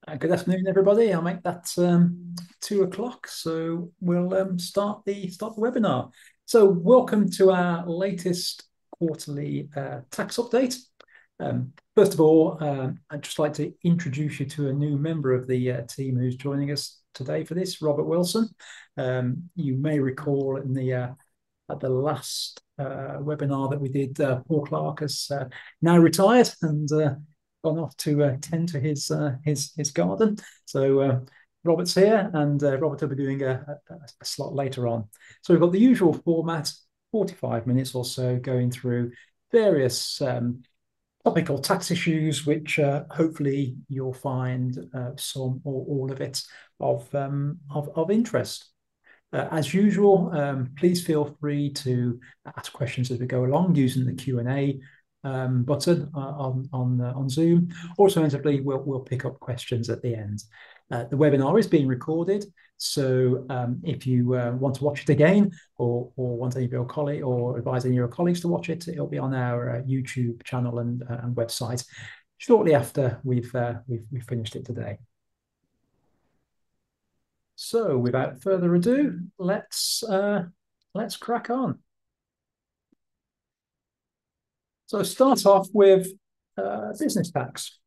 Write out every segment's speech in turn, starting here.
Good afternoon, everybody. I'll make that 2 o'clock, so we'll start the webinar. So, welcome to our latest quarterly tax update. First of all, I'd just like to introduce you to a new member of the team who's joining us today for this, Robert Wilson. You may recall in the at the last webinar that we did, Paul Clark has now retired and gone off to tend to his garden. So Robert's here, and Robert will be doing a slot later on. So we've got the usual format, 45 minutes or so, going through various topical tax issues, which hopefully you'll find some or all of it of interest. As usual, please feel free to ask questions as we go along using the Q&A button on Zoom. Alternatively, we'll pick up questions at the end. The webinar is being recorded, so if you want to watch it again, or want any of your colleagues or advise any of your colleagues to watch it, it'll be on our YouTube channel and website shortly after we've finished it today. So, without further ado, let's crack on. So, start off with business tax.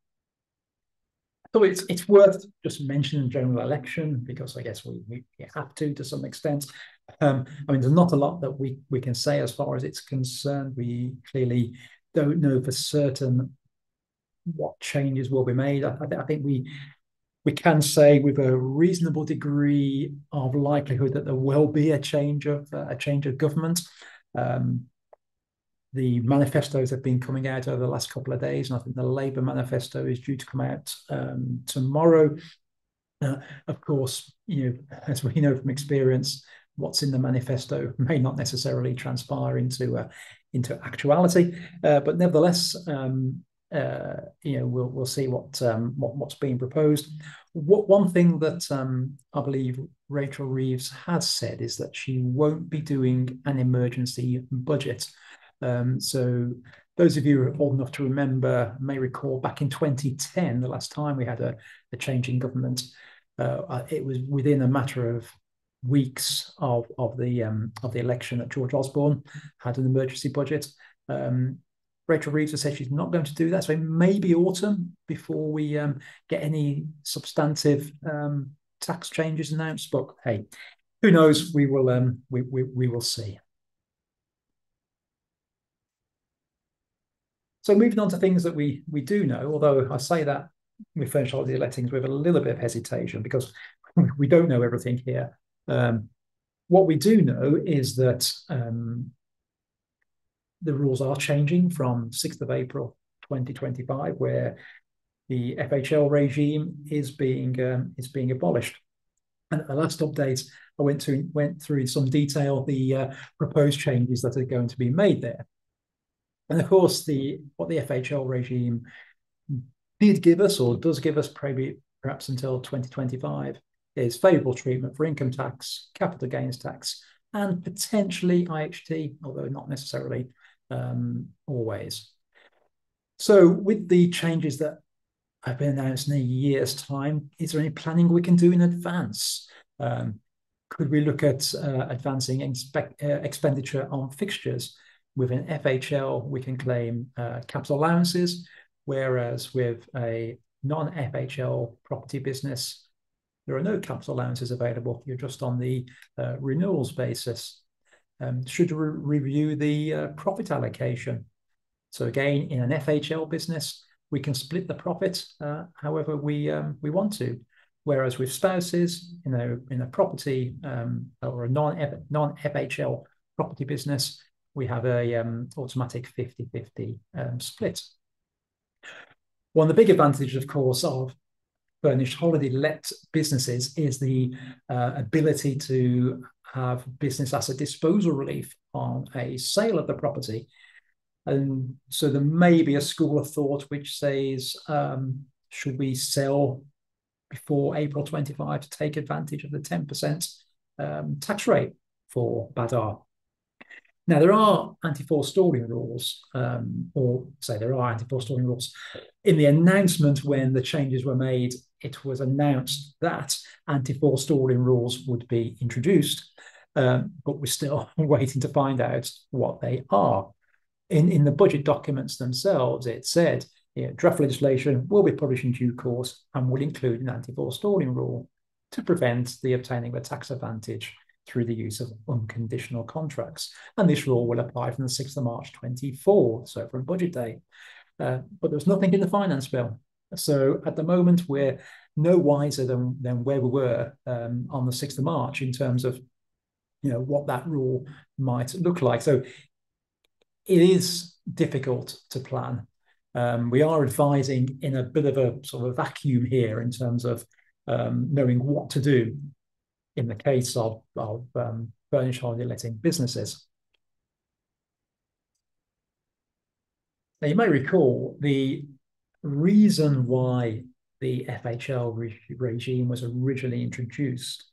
So it's worth just mentioning general election, because I guess we have to some extent. I mean, there's not a lot that we can say as far as it's concerned. We clearly don't know for certain what changes will be made. I think we can say with a reasonable degree of likelihood that there will be a change of government. The manifestos have been coming out over the last couple of days, and I think the Labour manifesto is due to come out tomorrow. Of course, as we know from experience, what's in the manifesto may not necessarily transpire into actuality, but nevertheless, we'll see what's being proposed. One thing that I believe Rachel Reeves has said is that she won't be doing an emergency budget. So those of you who are old enough to remember may recall back in 2010, the last time we had a change in government. It was within a matter of weeks of the election that George Osborne had an emergency budget. Rachel Reeves has said she's not going to do that, so it may be autumn before we get any substantive tax changes announced. But hey, who knows? We will see. So moving on to things that we do know, although I say that we furnish holiday lettings with a little bit of hesitation because we don't know everything here. What we do know is that the rules are changing from 6th of April 2025, where the FHL regime is being abolished. And at the last update, I went through in some detail the proposed changes that are going to be made there. And of course, what the FHL regime did give us, or does give us, perhaps until 2025, is favourable treatment for income tax, capital gains tax, and potentially IHT, although not necessarily always. So with the changes that have been announced in a year's time, is there any planning we can do in advance? Could we look at advancing expenditure on fixtures? With an FHL, we can claim capital allowances, whereas with a non-FHL property business, there are no capital allowances available. You're just on the renewals basis. Should review the profit allocation. So again, in an FHL business, we can split the profit however we want to. Whereas with spouses, in a property or a non-FHL property business, we have a automatic 50-50 split. One of the big advantages, of course, of furnished holiday let businesses is the ability to have business asset disposal relief on a sale of the property. And so there may be a school of thought which says, should we sell before April 25 to take advantage of the 10% tax rate for Badar? Now, there are anti-forestalling rules, or say there are anti-forestalling rules. In the announcement when the changes were made, it was announced that anti-forestalling rules would be introduced, but we're still waiting to find out what they are. In the budget documents themselves, it said, draft legislation will be published in due course and will include an anti-forestalling rule to prevent the obtaining of a tax advantage through the use of unconditional contracts. And this rule will apply from the 6th of March 24, so from budget day. But there's nothing in the finance bill. So at the moment, we're no wiser than where we were on the 6th of March in terms of what that rule might look like. So it is difficult to plan. We are advising in a bit of a sort of vacuum here in terms of knowing what to do in the case of furnished holiday letting businesses. Now, you may recall the reason why the FHL regime was originally introduced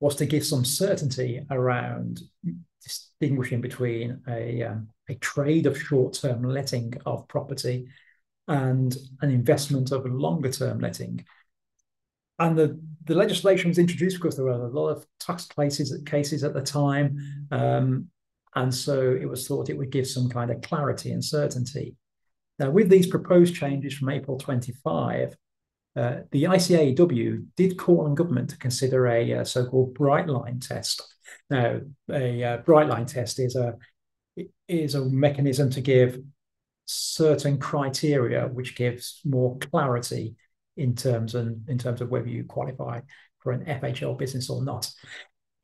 was to give some certainty around distinguishing between a trade of short-term letting of property and an investment of longer-term letting. And the legislation was introduced because there were a lot of tax cases at the time. And so it was thought it would give some kind of clarity and certainty. Now, with these proposed changes from April 25, the ICAEW did call on government to consider a so-called bright line test. Now, a bright line test is a mechanism to give certain criteria which gives more clarity in terms of whether you qualify for an FHL business or not.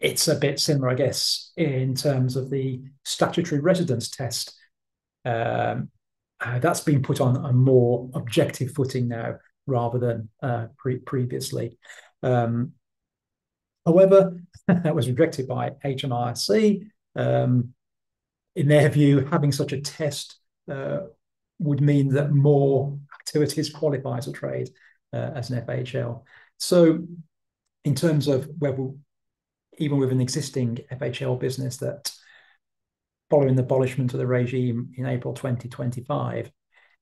It's a bit similar, I guess, in terms of the statutory residence test. That's been put on a more objective footing now rather than previously. However, that was rejected by HMRC. In their view, having such a test would mean that more activities qualify as a trade as an FHL. So in terms of whether, even with an existing FHL business that following the abolishment of the regime in April 2025,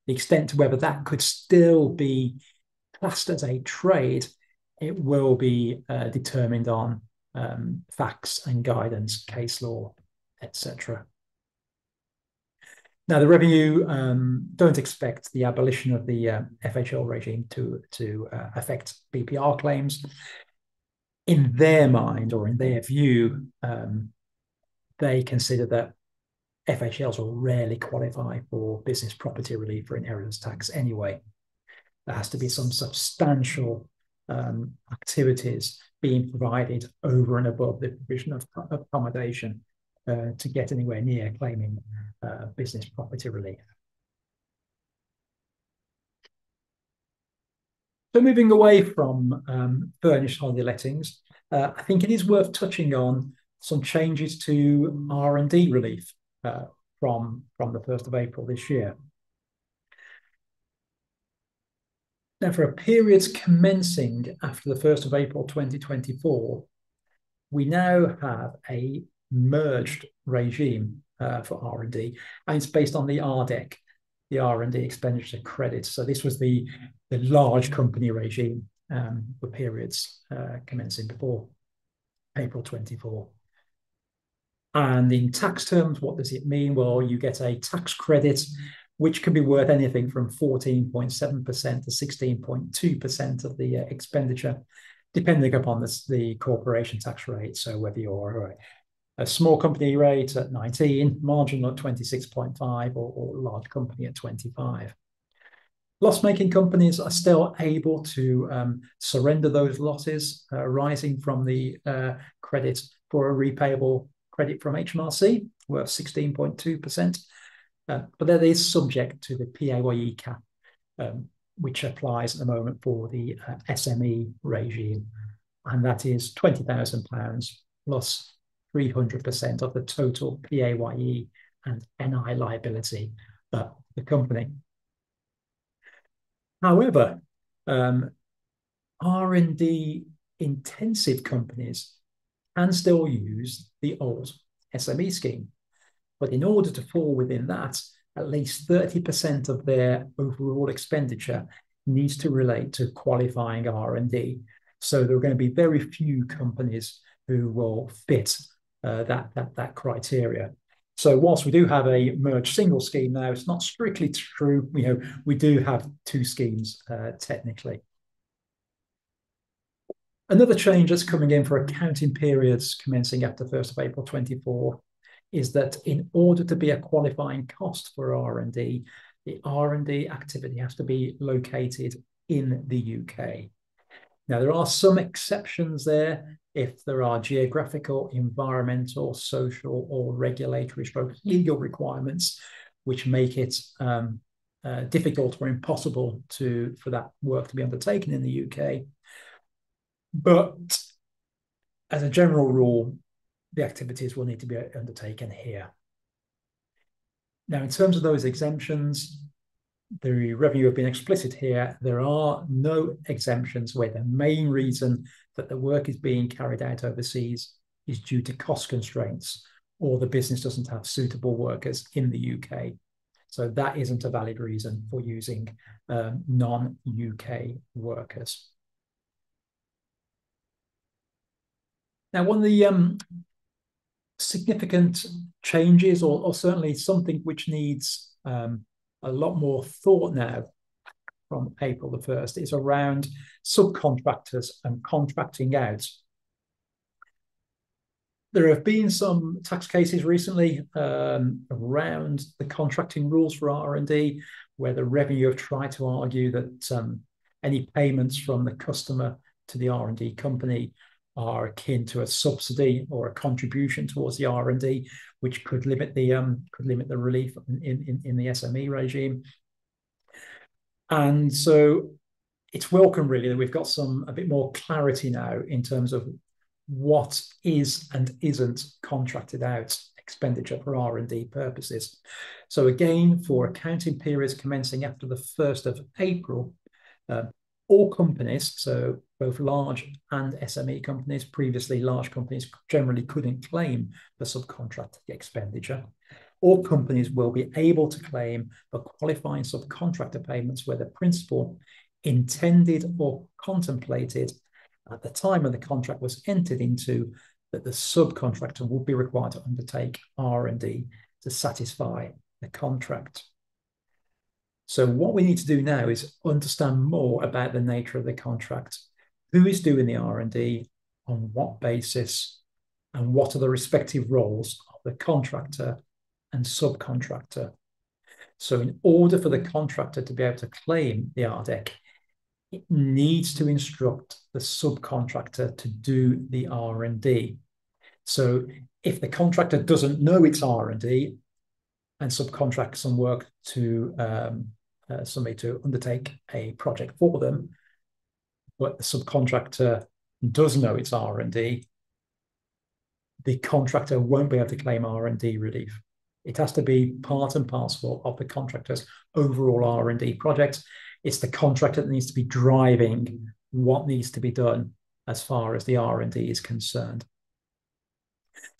the extent to whether that could still be classed as a trade, it will be determined on facts and guidance, case law, etc. Now, the Revenue don't expect the abolition of the FHL regime to affect BPR claims. In their mind, or in their view, they consider that FHLs will rarely qualify for business property relief or inheritance tax anyway. There has to be some substantial activities being provided over and above the provision of accommodation to get anywhere near claiming business property relief. So moving away from furnished holiday lettings, I think it is worth touching on some changes to R&D relief from the 1st of April this year. Now, for a period commencing after the 1st of April 2024, we now have a merged regime for R&D, and it's based on the RDEC, the R&D expenditure credit. So this was the large company regime for periods commencing before April 24. And in tax terms, what does it mean? Well, you get a tax credit which can be worth anything from 14.7% to 16.2% of the expenditure, depending upon the corporation tax rate. So whether you're a small company rate at 19, marginal at 26.5, or large company at 25. Loss-making companies are still able to surrender those losses arising from the credit for a repayable credit from HMRC, worth 16.2%. But that is subject to the PAYE cap, which applies at the moment for the SME regime. And that is £20,000 plus 300% of the total PAYE and NI liability of the company. However, R&D intensive companies can still use the old SME scheme. But in order to fall within that, at least 30% of their overall expenditure needs to relate to qualifying R&D. So there are going to be very few companies who will fit that criteria. So whilst we do have a merged single scheme now, it's not strictly true. We do have two schemes technically. Another change that's coming in for accounting periods commencing after 1st of April 24 is that in order to be a qualifying cost for R&D, the R&D activity has to be located in the UK. Now, there are some exceptions there if there are geographical, environmental, social, or regulatory stroke legal requirements which make it difficult or impossible for that work to be undertaken in the UK. But as a general rule, the activities will need to be undertaken here. Now, in terms of those exemptions, the revenue have been explicit here. There are no exemptions where the main reason that the work is being carried out overseas is due to cost constraints or the business doesn't have suitable workers in the UK. So that isn't a valid reason for using non-UK workers. Now, one of the significant changes, or certainly something which needs a lot more thought now from April the 1st, is around subcontractors and contracting out. There have been some tax cases recently around the contracting rules for R&D, where the revenue have tried to argue that any payments from the customer to the R&D company are akin to a subsidy or a contribution towards the R&D, which could limit the relief in the SME regime. And so it's welcome, really, that we've got a bit more clarity now in terms of what is and isn't contracted out expenditure for R&D purposes. So again, for accounting periods commencing after the 1st of April, all companies, so both large and SME companies, previously large companies generally couldn't claim for subcontracted expenditure. All companies will be able to claim for qualifying subcontractor payments where the principal intended or contemplated at the time when the contract was entered into that the subcontractor would be required to undertake R&D to satisfy the contract. So what we need to do now is understand more about the nature of the contract. Who is doing the R&D, on what basis, and what are the respective roles of the contractor and subcontractor. So in order for the contractor to be able to claim the RDEC, it needs to instruct the subcontractor to do the R&D. So if the contractor doesn't know it's R&D and subcontract some work to somebody to undertake a project for them, but the subcontractor does know it's R&D, the contractor won't be able to claim R&D relief. It has to be part and parcel of the contractor's overall R&D project. It's the contractor that needs to be driving what needs to be done as far as the R&D is concerned.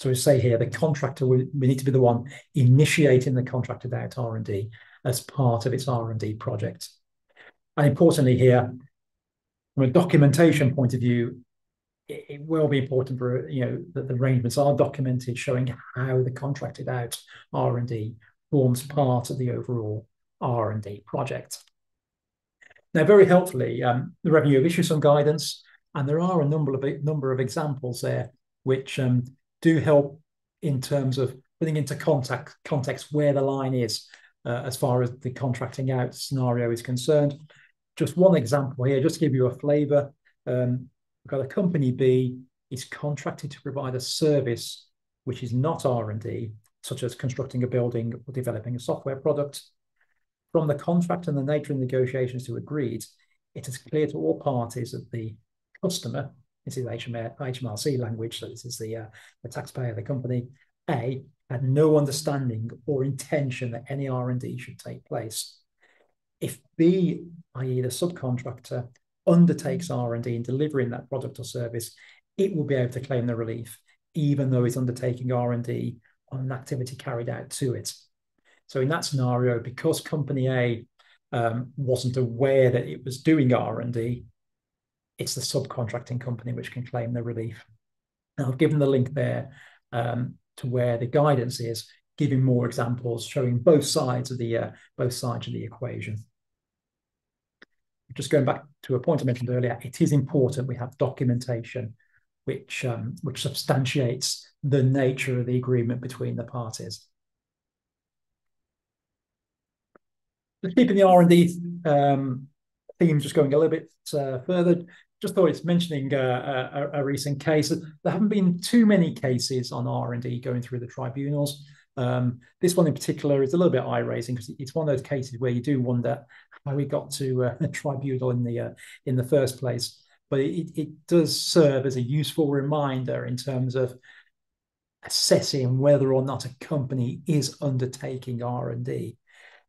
So we say here, the contractor, we need to be the one initiating the contracted out R&D as part of its R&D project. And importantly here, from a documentation point of view, it will be important for that the arrangements are documented, showing how the contracted out R&D forms part of the overall R&D project. Now, very helpfully, the revenue have issued some guidance, and there are a number of examples there which do help in terms of putting into context where the line is as far as the contracting out scenario is concerned. Just one example here, just to give you a flavour. We've got a company B is contracted to provide a service which is not R&D, such as constructing a building or developing a software product. From the contract and the nature of the negotiations to agreed, it is clear to all parties that the customer, this is HMRC language, so this is the taxpayer, the company, A, had no understanding or intention that any R&D should take place. If B, i.e. the subcontractor, undertakes R&D in delivering that product or service, it will be able to claim the relief, even though it's undertaking R&D on an activity carried out to it. So in that scenario, because company A wasn't aware that it was doing R&D, it's the subcontracting company which can claim the relief. And I've given the link there to where the guidance is, giving more examples, showing both sides of the equation. Just going back to a point I mentioned earlier, it is important we have documentation which substantiates the nature of the agreement between the parties. Just keeping the R&D theme, just going a little bit further, just thought it's mentioning a recent case. There haven't been too many cases on R&D going through the tribunals. This one in particular is a little bit eye-raising because it's one of those cases where you do wonder how we got to a tribunal in the first place. But it does serve as a useful reminder in terms of assessing whether or not a company is undertaking R&D.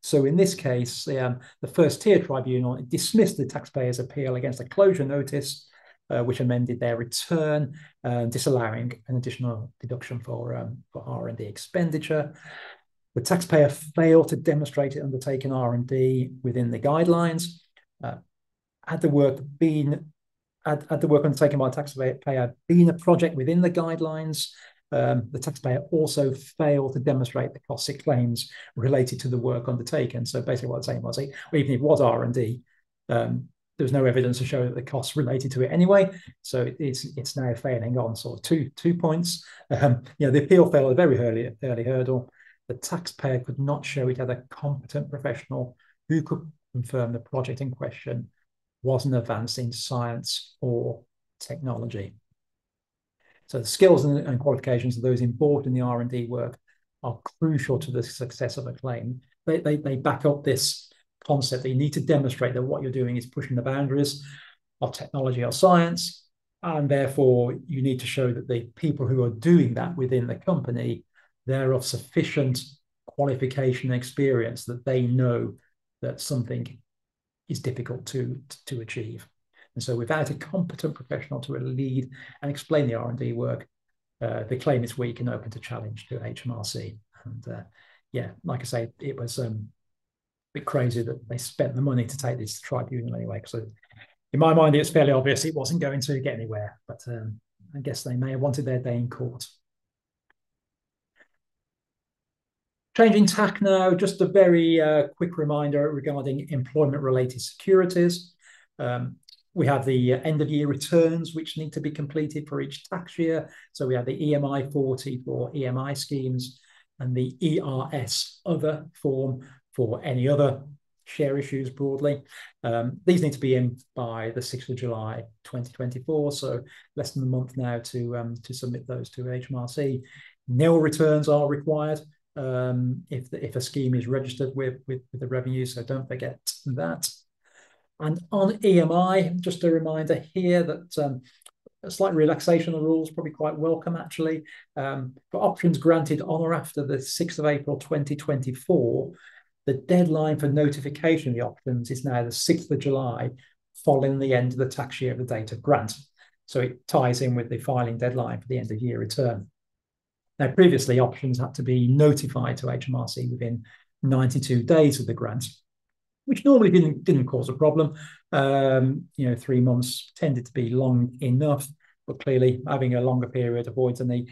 So in this case, the first tier tribunal dismissed the taxpayer's appeal against a closure notice, which amended their return, disallowing an additional deduction for R&D expenditure. The taxpayer failed to demonstrate it undertaken R&D within the guidelines. Had the work undertaken by the taxpayer been a project within the guidelines, the taxpayer also failed to demonstrate the costs it claims related to the work undertaken. So basically what I'm saying was, even if it was R&D, there was no evidence to show that the costs related to it anyway. So it's now failing on sort of two points. The appeal failed at a very early hurdle. The taxpayer could not show it had a competent professional who could confirm the project in question wasn't advancing science or technology. So the skills and qualifications of those involved in the R&D work are crucial to the success of a claim. They back up this concept that you need to demonstrate that what you're doing is pushing the boundaries of technology or science, and therefore you need to show that the people who are doing that within the company, they're of sufficient qualification and experience that they know that something is difficult to achieve. And so without a competent professional to lead and explain the R&D work, the claim is weak and open to challenge to HMRC. And like I say, it was a bit crazy that they spent the money to take this to tribunal anyway. So in my mind, it's fairly obvious it wasn't going to get anywhere, but I guess they may have wanted their day in court. Changing tack now, just a very quick reminder regarding employment-related securities. We have the end-of-year returns, which need to be completed for each tax year. So we have the EMI 40 for EMI schemes and the ERS other form for any other share issues broadly. These need to be in by the 6th of July 2024, so less than a month now to submit those to HMRC. Nil returns are required if a scheme is registered with the revenue, so don't forget that. And on EMI, just a reminder here that a slight relaxation of the rules, probably quite welcome actually. For options granted on or after the 6th of April 2024, the deadline for notification of the options is now the 6th of July, following the end of the tax year of the date of grant. So it ties in with the filing deadline for the end of year return. Now, previously, options had to be notified to HMRC within 92 days of the grant, which normally didn't cause a problem. 3 months tended to be long enough, but clearly having a longer period avoids any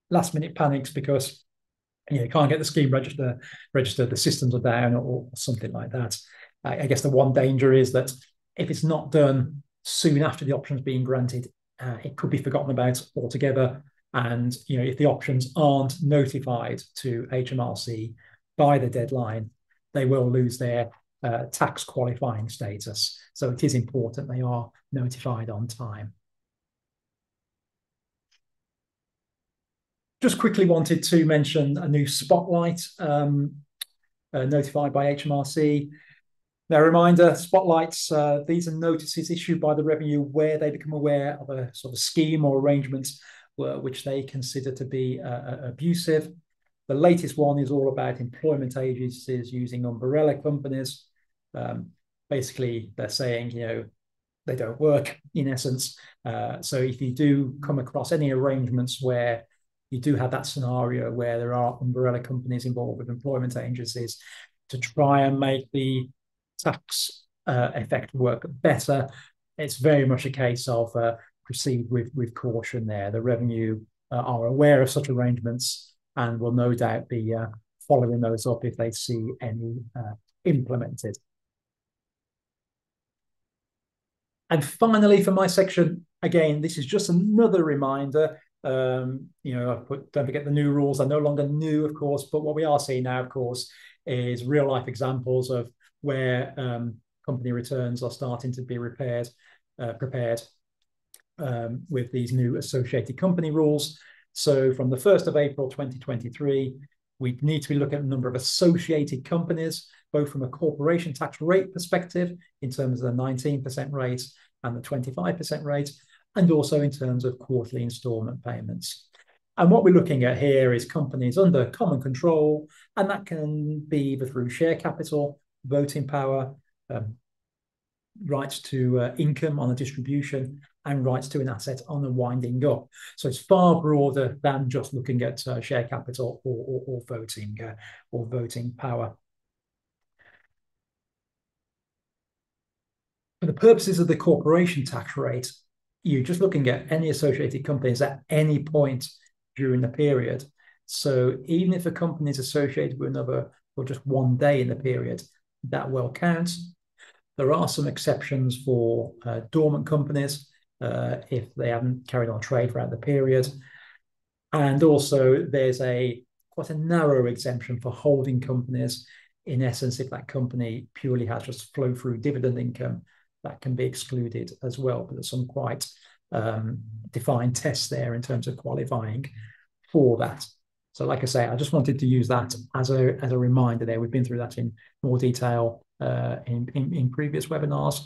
last-minute panics because you can't get the scheme registered, the systems are down or something like that. I guess the one danger is that if it's not done soon after the options being granted, it could be forgotten about altogether. And if the options aren't notified to HMRC by the deadline, they will lose their tax qualifying status. So it is important they are notified on time. Just quickly wanted to mention a new spotlight notified by HMRC. Now, a reminder, spotlights, these are notices issued by the revenue where they become aware of a sort of scheme or arrangement which they consider to be abusive. The latest one is all about employment agencies using umbrella companies. Basically, they're saying, they don't work in essence. So if you do come across any arrangements where you do have that scenario where there are umbrella companies involved with employment agencies, to try and make the tax effect work better. It's very much a case of proceed with caution there. The revenue are aware of such arrangements and will no doubt be following those up if they see any implemented. And finally, for my section, again, this is just another reminder. Don't forget the new rules are no longer new, of course, but what we are seeing now, of course, is real life examples of where company returns are starting to be prepared with these new associated company rules. So from the 1st of April 2023, we need to be looking at the number of associated companies, both from a corporation tax rate perspective, in terms of the 19% rate and the 25% rate, and also in terms of quarterly instalment payments. And what we're looking at here is companies under common control, and that can be either through share capital, voting power, rights to income on a distribution, and rights to an asset on a winding up. So it's far broader than just looking at share capital or voting power. For the purposes of the corporation tax rate, you're just looking at any associated companies at any point during the period. So even if a company is associated with another for just one day in the period, that will count. There are some exceptions for dormant companies if they haven't carried on trade throughout the period. And also there's quite a narrow exemption for holding companies. In essence, if that company purely has just flow through dividend income, that can be excluded as well. But there's some quite defined tests there in terms of qualifying for that. So like I say, I just wanted to use that as a reminder there. We've been through that in more detail in previous webinars.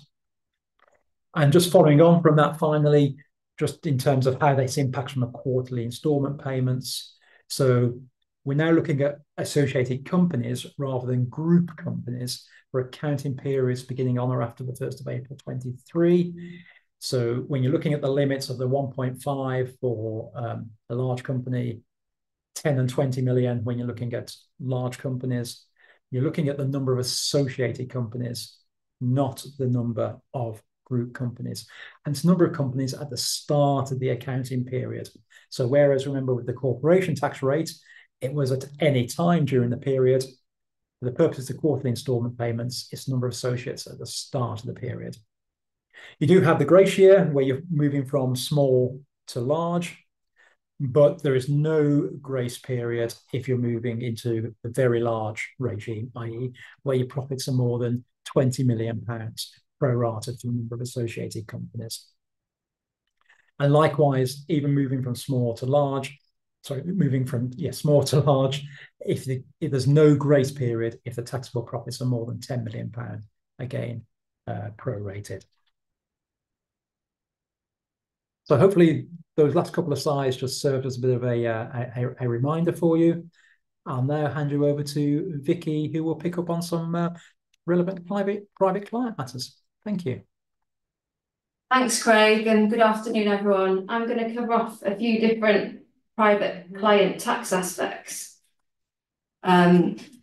And just following on from that, finally, just in terms of how this impacts from the quarterly instalment payments. So we're now looking at associated companies rather than group companies for accounting periods beginning on or after the 1st of April 23. So when you're looking at the limits of the 1.5 for a large company, 10 and 20 million when you're looking at large companies, you're looking at the number of associated companies, not the number of group companies. And it's the number of companies at the start of the accounting period. So whereas, remember, with the corporation tax rate, it was at any time during the period. For the purposes of quarterly instalment payments, it's the number of associates at the start of the period. You do have the grace year where you're moving from small to large, but there is no grace period if you're moving into the very large regime, i.e. where your profits are more than £20 million prorated for the number of associated companies. And likewise, even moving from small to large, small to large, if there's no grace period, if the taxable profits are more than £10 million, again, prorated. So hopefully those last couple of slides just served as a bit of a reminder for you. I'll now hand you over to Vicky, who will pick up on some relevant private client matters. Thank you. Thanks, Craig, and good afternoon, everyone. I'm going to cover off a few different private client tax aspects.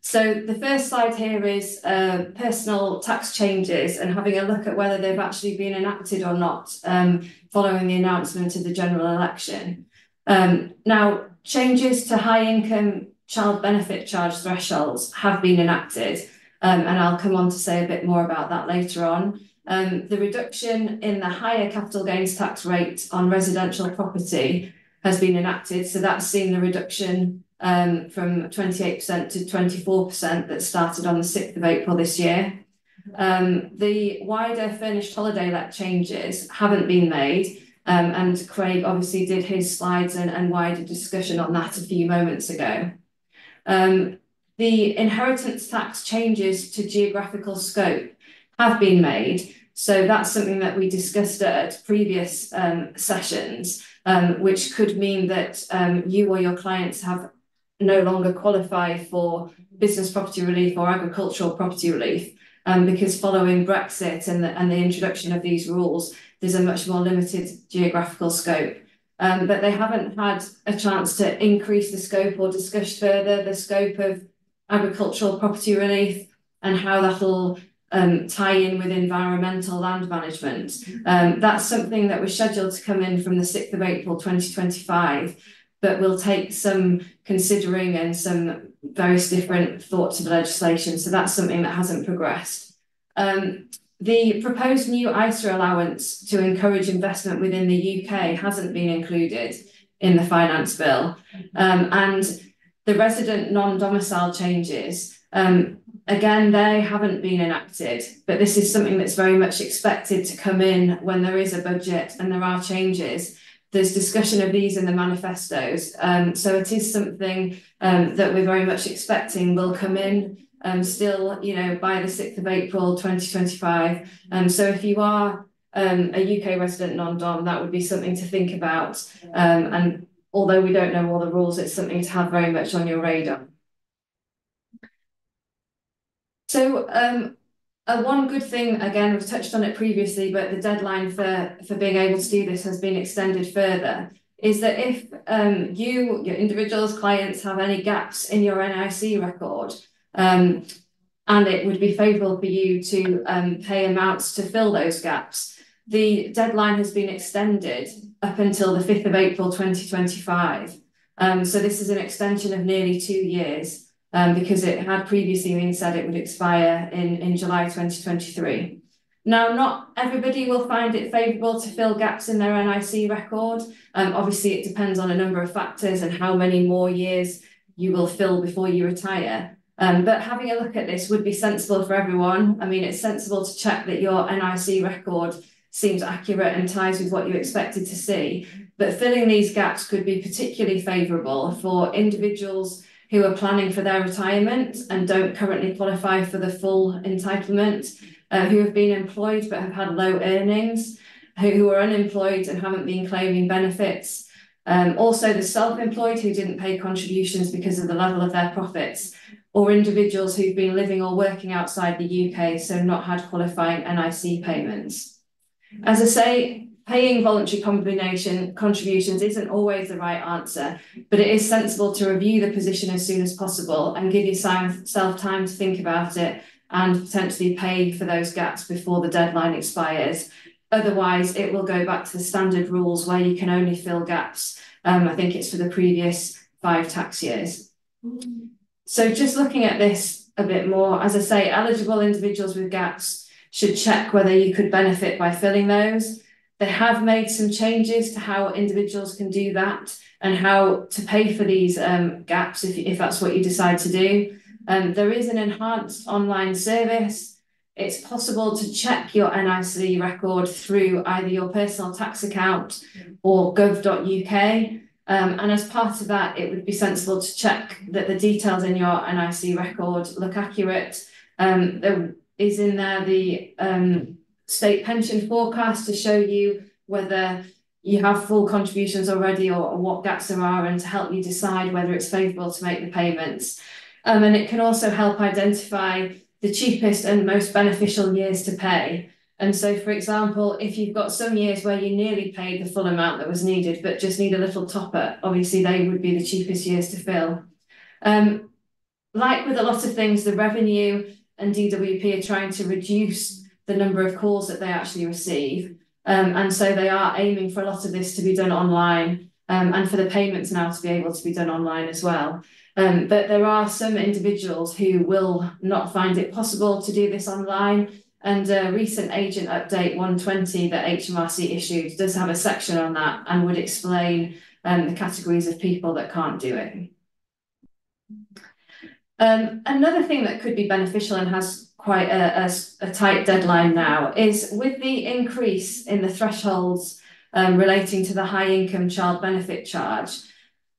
So the first slide here is personal tax changes and having a look at whether they've actually been enacted or not following the announcement of the general election. Now, changes to high income child benefit charge thresholds have been enacted, and I'll come on to say a bit more about that later on. The reduction in the higher capital gains tax rate on residential property has been enacted, so that's seen the reduction from 28% to 24% that started on the 6th of April this year. The wider furnished holiday let changes haven't been made, and Craig obviously did his slides and wider discussion on that a few moments ago. The inheritance tax changes to geographical scope have been made, so that's something that we discussed at previous sessions, which could mean that you or your clients have no longer qualify for business property relief or agricultural property relief, because following Brexit and the introduction of these rules, there's a much more limited geographical scope. But they haven't had a chance to increase the scope or discuss further the scope of agricultural property relief and how that'll tie in with environmental land management. That's something that was scheduled to come in from the 6th of April 2025, but will take some considering and some various different thoughts of legislation. So that's something that hasn't progressed. The proposed new ISA allowance to encourage investment within the UK hasn't been included in the finance bill. And the resident non-domicile changes, again, they haven't been enacted, but this is something that's very much expected to come in when there is a budget and there are changes. There's discussion of these in the manifestos. So it is something that we're very much expecting will come in still, by the 6th of April 2025. So if you are a UK resident non-dom, that would be something to think about. And although we don't know all the rules, it's something to have very much on your radar. So one good thing, again, we've touched on it previously, but the deadline for being able to do this has been extended further, is that if your individuals, clients have any gaps in your NIC record, and it would be favourable for you to pay amounts to fill those gaps, the deadline has been extended up until the 5th of April 2025. So this is an extension of nearly 2 years. Because it had previously been said it would expire in July 2023. Now, not everybody will find it favourable to fill gaps in their NIC record. Obviously, it depends on a number of factors and how many more years you will fill before you retire. But having a look at this would be sensible for everyone. I mean, it's sensible to check that your NIC record seems accurate and ties with what you expected to see. But filling these gaps could be particularly favourable for individuals who are planning for their retirement and don't currently qualify for the full entitlement, who have been employed but have had low earnings, who are unemployed and haven't been claiming benefits. Also the self-employed who didn't pay contributions because of the level of their profits, or individuals who've been living or working outside the UK, so not had qualifying NIC payments. As I say, paying voluntary contributions isn't always the right answer, but it is sensible to review the position as soon as possible and give yourself time to think about it and potentially pay for those gaps before the deadline expires. Otherwise, it will go back to the standard rules where you can only fill gaps. I think it's for the previous 5 tax years. So just looking at this a bit more, as I say, eligible individuals with gaps should check whether you could benefit by filling those. They have made some changes to how individuals can do that and how to pay for these gaps if that's what you decide to do. There is an enhanced online service. It's possible to check your NIC record through either your personal tax account or gov.uk. And as part of that, it would be sensible to check that the details in your NIC record look accurate. There is in there the state pension forecast to show you whether you have full contributions already or what gaps there are, and to help you decide whether it's favourable to make the payments. And it can also help identify the cheapest and most beneficial years to pay. And so, for example, if you've got some years where you nearly paid the full amount that was needed, but just need a little topper, obviously they would be the cheapest years to fill. Like with a lot of things, the revenue and DWP are trying to reduce the number of calls that they actually receive. And so they are aiming for a lot of this to be done online, and for the payments now to be able to be done online as well. But there are some individuals who will not find it possible to do this online. And a recent agent update 120 that HMRC issued does have a section on that and would explain the categories of people that can't do it. Another thing that could be beneficial and has quite a tight deadline now is with the increase in the thresholds relating to the high income child benefit charge.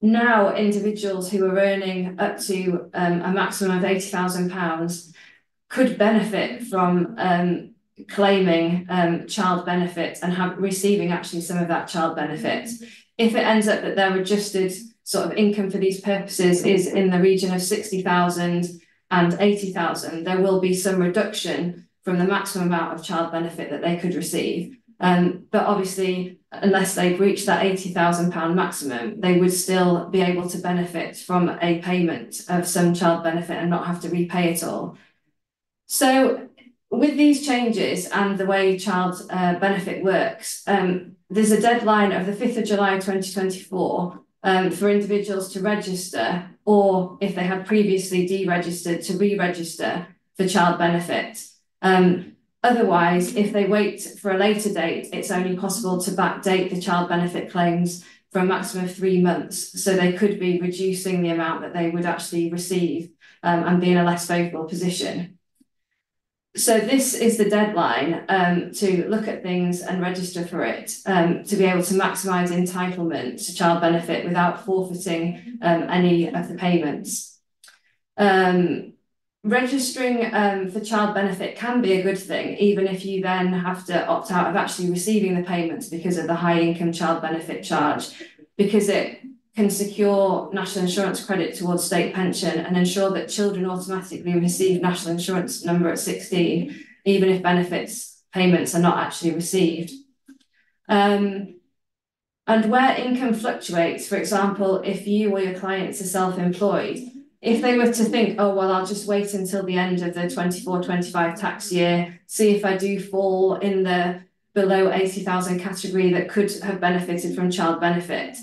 Now individuals who are earning up to a maximum of £80,000 could benefit from claiming child benefit and receiving actually some of that child benefit. If it ends up that their adjusted sort of income for these purposes is in the region of 60,000 and 80,000, there will be some reduction from the maximum amount of child benefit that they could receive. But obviously, unless they've reached that £80,000 maximum, they would still be able to benefit from a payment of some child benefit and not have to repay it all. So with these changes and the way child benefit works, there's a deadline of the 5th of July 2024 for individuals to register, or if they had previously deregistered, to re-register for child benefit. Otherwise, if they wait for a later date, it's only possible to backdate the child benefit claims for a maximum of 3 months. So they could be reducing the amount that they would actually receive and be in a less favourable position. So this is the deadline to look at things and register for it, to be able to maximise entitlement to child benefit without forfeiting any of the payments. Registering for child benefit can be a good thing, even if you then have to opt out of actually receiving the payments because of the high income child benefit charge, because it can secure national insurance credit towards state pension and ensure that children automatically receive national insurance number at 16, even if benefits payments are not actually received. And where income fluctuates, for example, if you or your clients are self-employed, if they were to think, oh, well, I'll just wait until the end of the 24-25 tax year, see if I do fall in the below 80,000 category that could have benefited from child benefit,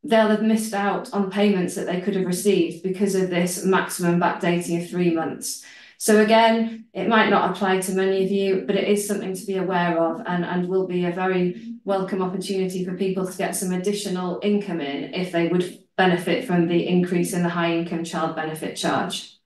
they'll have missed out on payments that they could have received because of this maximum backdating of 3 months. So again, it might not apply to many of you, but it is something to be aware of, and will be a very welcome opportunity for people to get some additional income in if they would benefit from the increase in the high income child benefit charge.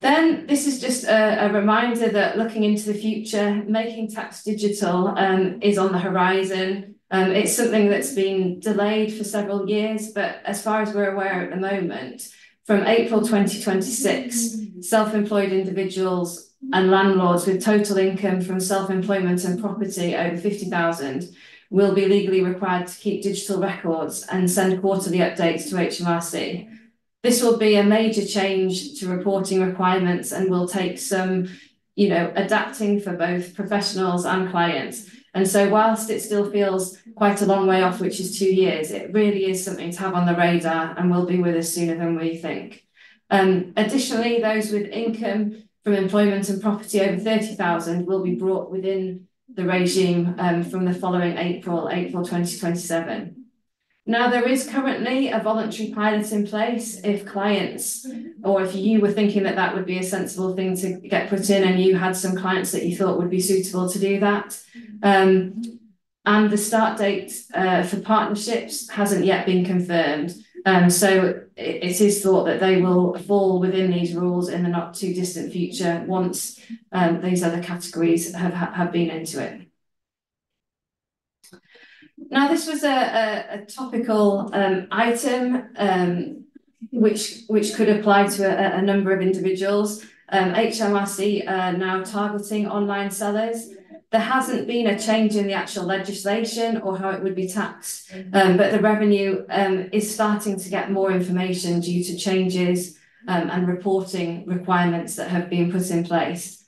Then this is just a reminder that looking into the future, making tax digital is on the horizon. It's something that's been delayed for several years, but as far as we're aware at the moment, from April 2026, self-employed individuals and landlords with total income from self-employment and property over 50,000 will be legally required to keep digital records and send quarterly updates to HMRC. This will be a major change to reporting requirements and will take some, adapting for both professionals and clients. And so whilst it still feels quite a long way off, which is 2 years, it really is something to have on the radar and will be with us sooner than we think. Additionally, those with income from employment and property over 30,000 will be brought within the regime from the following April 2027. Now, there is currently a voluntary pilot in place if clients, or if you were thinking that that would be a sensible thing to get put in and you had some clients that you thought would be suitable to do that. And the start date for partnerships hasn't yet been confirmed. So it is thought that they will fall within these rules in the not too distant future once these other categories have been into it. Now, this was a topical item which could apply to a number of individuals. HMRC are now targeting online sellers. There hasn't been a change in the actual legislation or how it would be taxed, but the revenue is starting to get more information due to changes and reporting requirements that have been put in place.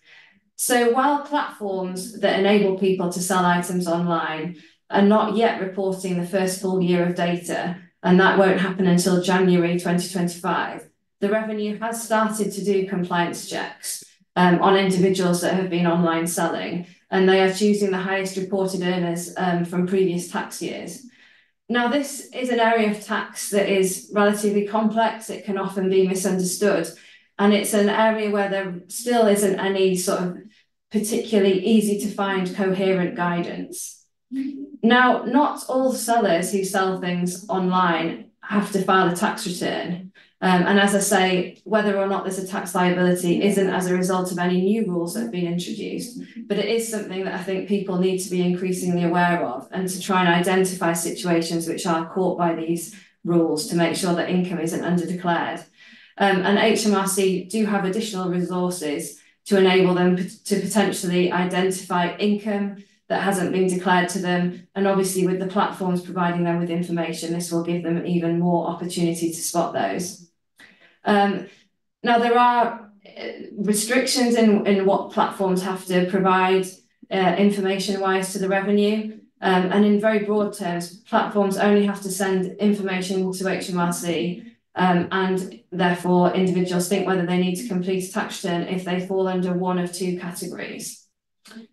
So while platforms that enable people to sell items online are not yet reporting the first full year of data, and that won't happen until January 2025, the revenue has started to do compliance checks on individuals that have been online selling, and they are choosing the highest reported earners from previous tax years. Now, this is an area of tax that is relatively complex. It can often be misunderstood, and it's an area where there still isn't any sort of particularly easy to find coherent guidance. Now, not all sellers who sell things online have to file a tax return. And as I say, whether or not there's a tax liability isn't as a result of any new rules that have been introduced, but it is something that I think people need to be increasingly aware of and to try and identify situations which are caught by these rules to make sure that income isn't underdeclared. And HMRC do have additional resources to enable them to potentially identify income that hasn't been declared to them. And obviously with the platforms providing them with information, this will give them even more opportunity to spot those. Now, there are restrictions in what platforms have to provide information-wise to the revenue. And in very broad terms, platforms only have to send information to HMRC and therefore individuals think whether they need to complete a tax return if they fall under one of two categories.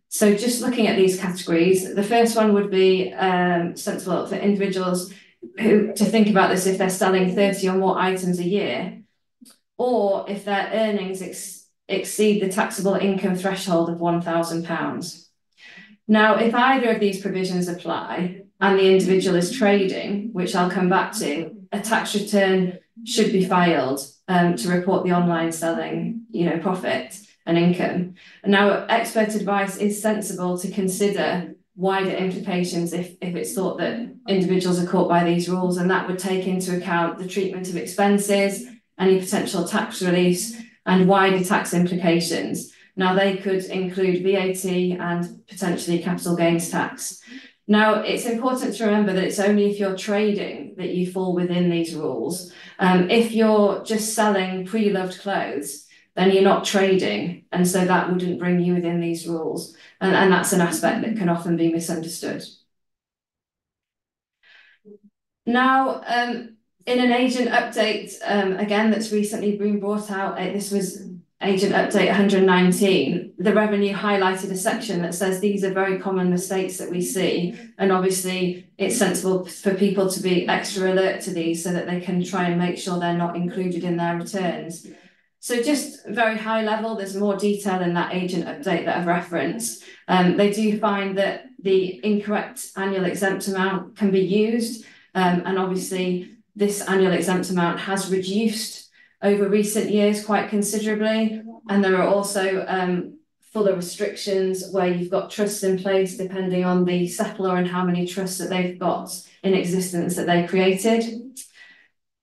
So just looking at these categories, the first one would be sensible for individuals who to think about this if they're selling 30 or more items a year, or if their earnings exceed the taxable income threshold of £1,000. Now, if either of these provisions apply and the individual is trading, which I'll come back to, a tax return should be filed to report the online selling, profit and income. And now, expert advice is sensible to consider wider implications if it's thought that individuals are caught by these rules, and that would take into account the treatment of expenses, any potential tax reliefs, and wider tax implications. Now, they could include VAT and potentially capital gains tax. Now, it's important to remember that it's only if you're trading that you fall within these rules. If you're just selling pre-loved clothes, then you're not trading, and so that wouldn't bring you within these rules. And that's an aspect that can often be misunderstood. Now, in an agent update, again, that's recently been brought out, this was Agent Update 119, the revenue highlighted a section that says these are very common mistakes that we see, and obviously it's sensible for people to be extra alert to these so that they can try and make sure they're not included in their returns. So just very high level, there's more detail in that agent update that I've referenced. They do find that the incorrect annual exempt amount can be used, and obviously this annual exempt amount has reduced over recent years quite considerably, and there are also fuller restrictions where you've got trusts in place depending on the settlor and how many trusts that they've got in existence that they created.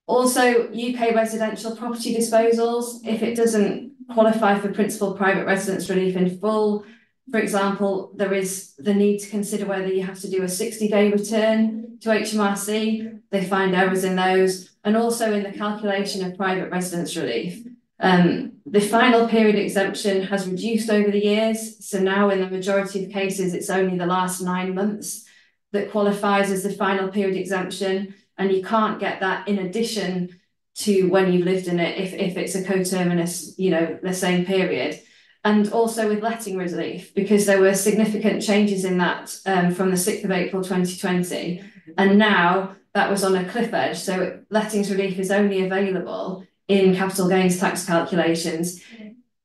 Also, UK residential property disposals, if it doesn't qualify for principal private residence relief in full, for example, there is the need to consider whether you have to do a 60-day return to HMRC. They find errors in those, and also in the calculation of private residence relief. The final period exemption has reduced over the years, so now in the majority of cases, it's only the last 9 months that qualifies as the final period exemption, and you can't get that in addition to when you've lived in it if it's a coterminous, the same period. And also with letting relief, because there were significant changes in that from the 6th of April 2020, and now that was on a cliff edge. So lettings relief is only available in capital gains tax calculations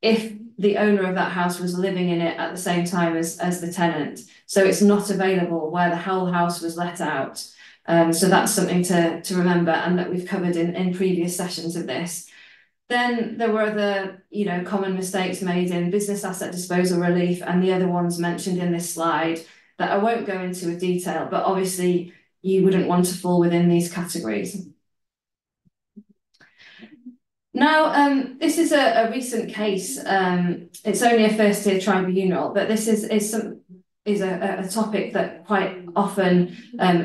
if the owner of that house was living in it at the same time as the tenant. So it's not available where the whole house was let out. So that's something to remember, and that we've covered in previous sessions of this. Then there were other, common mistakes made in business asset disposal relief, and the other ones mentioned in this slide that I won't go into with detail, but obviously you wouldn't want to fall within these categories. Now, this is a recent case. It's only a first-tier tribunal, but this is a topic that quite often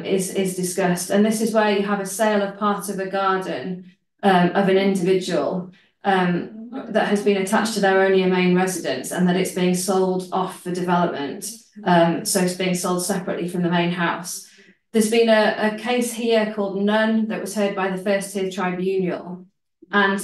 is discussed. And this is where you have a sale of part of a garden of an individual that has been attached to their only main residence, and that it's being sold off for development. So it's being sold separately from the main house. There's been a case here called Nunn that was heard by the first-tier tribunal, and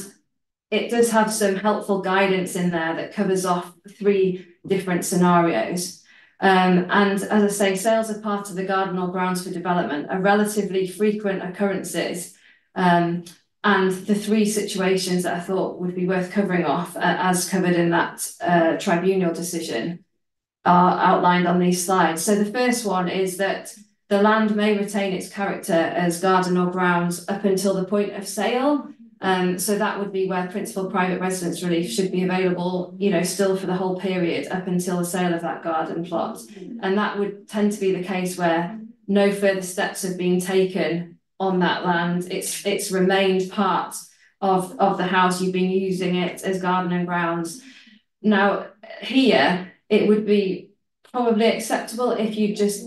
it does have some helpful guidance in there that covers off 3 different scenarios. And as I say, sales of part of the garden or grounds for development are relatively frequent occurrences. And the 3 situations that I thought would be worth covering off, as covered in that tribunal decision, are outlined on these slides. So the first one is that the land may retain its character as garden or grounds up until the point of sale. So that would be where principal private residence relief should be available, still for the whole period up until the sale of that garden plot. And that would tend to be the case where no further steps have been taken on that land. It's remained part of the house. You've been using it as garden and grounds. Now, here, it would be probably acceptable if you just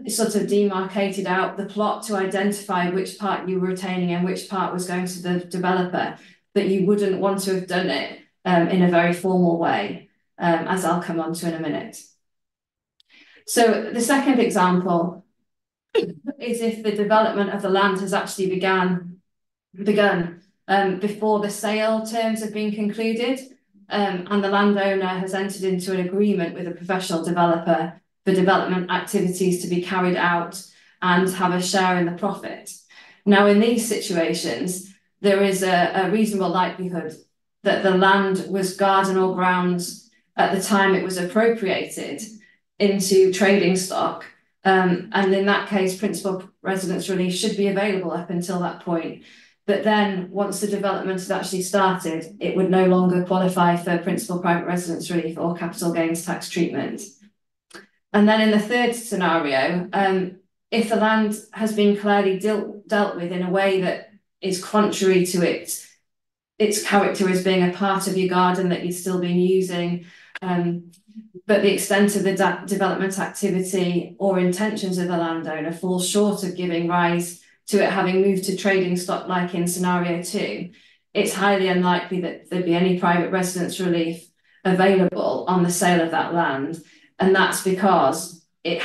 sort of demarcated out the plot to identify which part you were retaining and which part was going to the developer, but you wouldn't want to have done it in a very formal way, as I'll come on to in a minute. So the second example is if the development of the land has actually begun begun before the sale terms have been concluded, and the landowner has entered into an agreement with a professional developer for development activities to be carried out and have a share in the profit. Now, in these situations, there is a reasonable likelihood that the land was garden or grounds at the time it was appropriated into trading stock. And in that case, principal residence relief should be available up until that point. But then once the development had actually started, it would no longer qualify for principal private residence relief or capital gains tax treatment. And then in the third scenario, if the land has been clearly dealt with in a way that is contrary to its character as being a part of your garden that you've still been using, but the extent of the development activity or intentions of the landowner falls short of giving rise to it having moved to trading stock like in scenario 2, it's highly unlikely that there'd be any private residence relief available on the sale of that land. And that's because it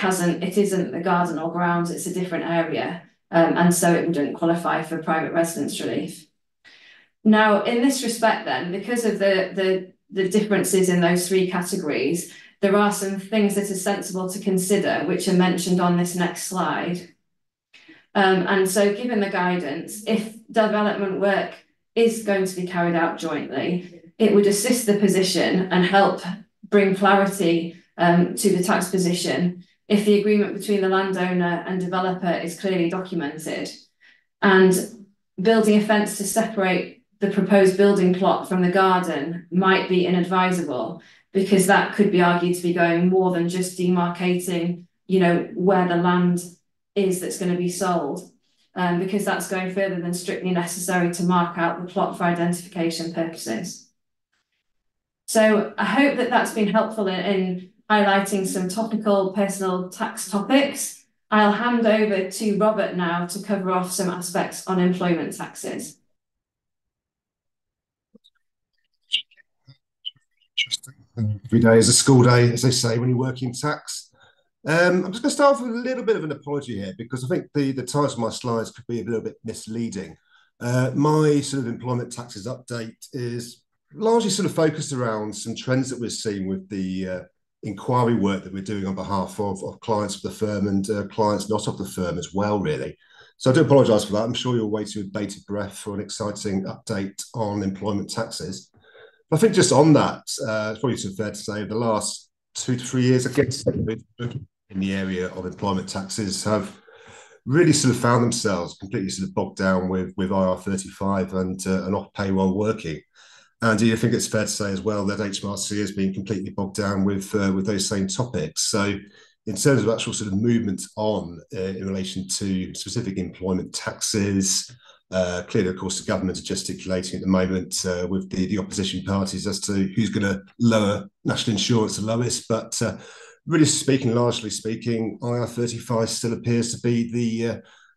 isn't the garden or grounds, it's a different area. And so it wouldn't qualify for private residence relief. Now, in this respect then, because of the differences in those three categories, there are some things that are sensible to consider, which are mentioned on this next slide. And so given the guidance, if development work is going to be carried out jointly, it would assist the position and help bring clarity to the tax position if the agreement between the landowner and developer is clearly documented. And building a fence to separate the proposed building plot from the garden might be inadvisable, because that could be argued to be going more than just demarcating, where the land is that's going to be sold, because that's going further than strictly necessary to mark out the plot for identification purposes. So I hope that that's been helpful in highlighting some topical personal tax topics. I'll hand over to Robert now to cover off some aspects on employment taxes. Interesting. Every day is a school day, as they say, when you work in tax. I'm just going to start off with a little bit of an apology here, because I think the titles of my slides could be a little bit misleading. My sort of employment taxes update is largely sort of focused around some trends that we're seeing with the inquiry work that we're doing on behalf of clients of the firm and clients not of the firm as well, really. So I do apologise for that. I'm sure you're waiting with bated breath for an exciting update on employment taxes. I think just on that, it's probably sort of fair to say the last 2 to 3 years, I guess, in the area of employment taxes have really sort of found themselves completely sort of bogged down with IR35 and off payroll working. And I think it's fair to say as well that HMRC has been completely bogged down with those same topics. So in terms of actual sort of movement on in relation to specific employment taxes, clearly, of course, the government are gesticulating at the moment with the opposition parties as to who's going to lower national insurance the lowest. But largely speaking, IR35 still appears to be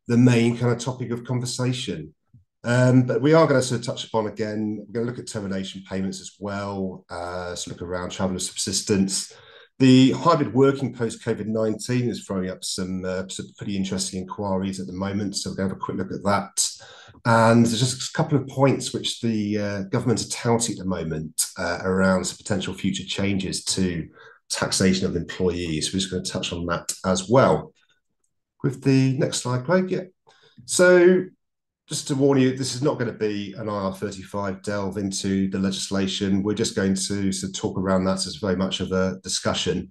the main kind of topic of conversation. But we are going to sort of touch upon again, we're going to look at termination payments as well, look around traveller subsistence. The hybrid working post-COVID-19 is throwing up some pretty interesting inquiries at the moment, so we're going to have a quick look at that. And there's just a couple of points which the government are touting at the moment around some potential future changes to taxation of employees. We're just going to touch on that as well. With the next slide, Craig, yeah. So just to warn you, this is not going to be an IR35 delve into the legislation. We're just going to sort of talk around that as very much of a discussion.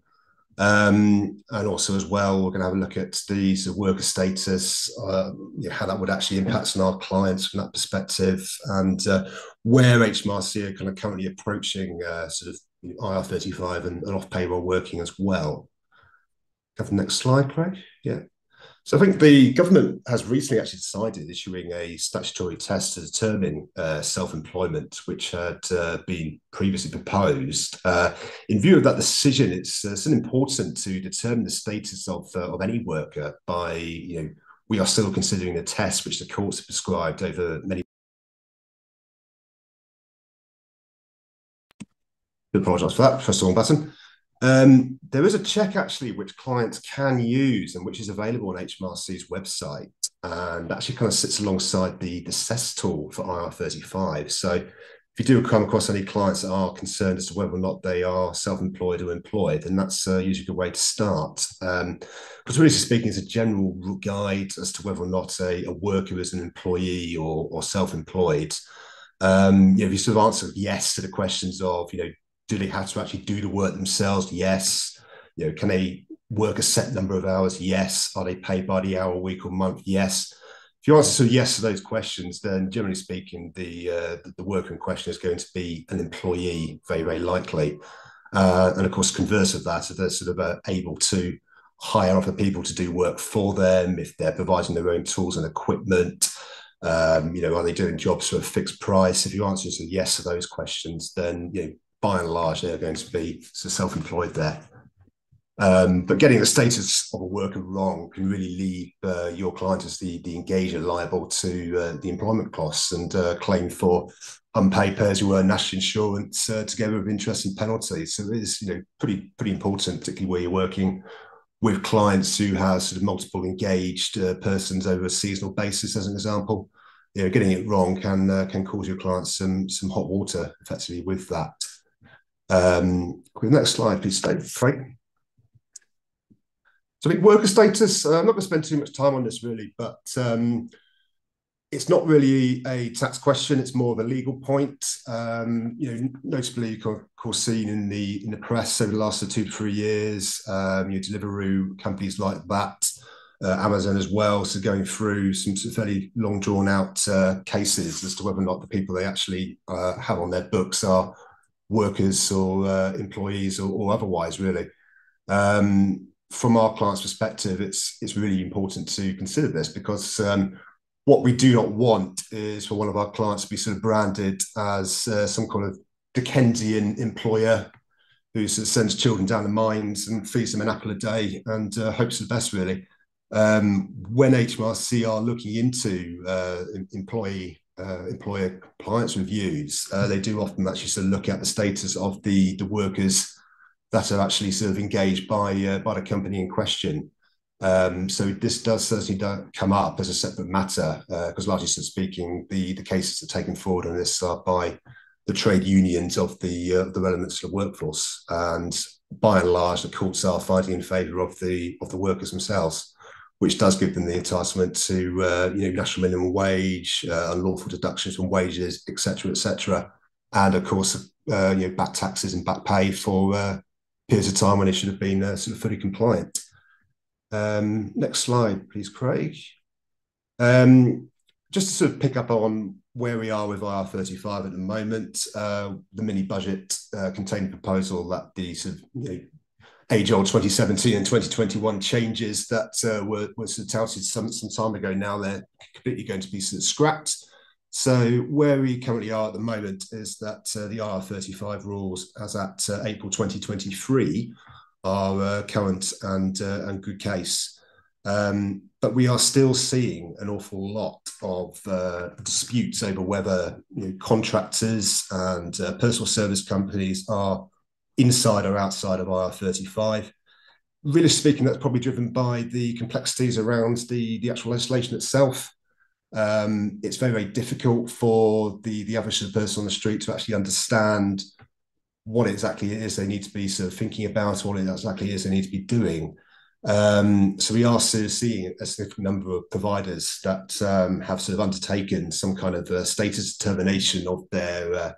And also as well, we're going to have a look at the sort of worker status, how that would actually impact on our clients from that perspective, and where HMRC are kind of currently approaching sort of IR35 and off payroll working as well. Have the next slide, Craig. Yeah. So I think the government has recently actually decided issuing a statutory test to determine self-employment, which had been previously proposed. In view of that decision, it's still important to determine the status of any worker by, we are still considering a test which the courts have prescribed over many. I apologise for that, press the wrong button. There is a check actually which clients can use and which is available on HMRC's website, and actually kind of sits alongside the CES tool for IR35. So if you do come across any clients that are concerned as to whether or not they are self-employed or employed, then that's usually a good way to start. Because really speaking, it's a general guide as to whether or not a worker is an employee or self-employed. If you sort of answer yes to the questions of, do they have to actually do the work themselves? Yes. Can they work a set number of hours? Yes. Are they paid by the hour, week, or month? Yes. If you answer so yes to those questions, then generally speaking, the worker in question is going to be an employee, very, very likely. And of course, converse of that, if they're sort of able to hire other people to do work for them, if they're providing their own tools and equipment, are they doing jobs for a fixed price? If you answer so yes to those questions, then by and large they're going to be self-employed there. But getting the status of a worker wrong can really leave your client as the engager liable to the employment costs and claim for unpaid pay-as-you-earn national insurance together with interest and penalties. So it is pretty important, particularly where you're working with clients who have sort of multiple engaged persons over a seasonal basis, as an example. Getting it wrong can cause your clients some hot water effectively with that. The next slide, please, Craig. So I think worker status, I'm not going to spend too much time on this really, but it's not really a tax question. It's more of a legal point. Notably, of course, seen in the press over the last 2 to 3 years. Deliveroo, companies like that, Amazon as well. So going through some fairly long drawn out cases as to whether or not the people they actually have on their books are workers or employees or otherwise, really. From our client's perspective, it's really important to consider this because what we do not want is for one of our clients to be sort of branded as some kind of Dickensian employer who sort of sends children down the mines and feeds them an apple a day and hopes for the best, really. When HMRC are looking into employer compliance reviews, they do often actually sort of look at the status of the workers that are actually sort of engaged by the company in question. So this does certainly come up as a separate matter because largely speaking, the cases are taken forward on this by the trade unions of the relevant sort of workforce, and by and large, the courts are fighting in favour of the workers themselves, which does give them the entitlement to national minimum wage, unlawful deductions from wages, etc., and of course back taxes and back pay for periods of time when they should have been sort of fully compliant. Next slide, please, Craig. Just to sort of pick up on where we are with IR35 at the moment, the mini budget contained a proposal that the sort of age-old 2017 and 2021 changes that were sort of touted some time ago. Now they're completely going to be sort of scrapped. So where we currently are at the moment is that the IR35 rules, as at April 2023, are current and good case. But we are still seeing an awful lot of disputes over whether contractors and personal service companies are inside or outside of IR35. Really speaking, that's probably driven by the complexities around the actual legislation itself. It's very, very difficult for the average person on the street to actually understand what exactly it is they need to be sort of thinking about, what it exactly is they need to be doing. So we are sort of seeing a significant number of providers that have sort of undertaken some kind of status determination of their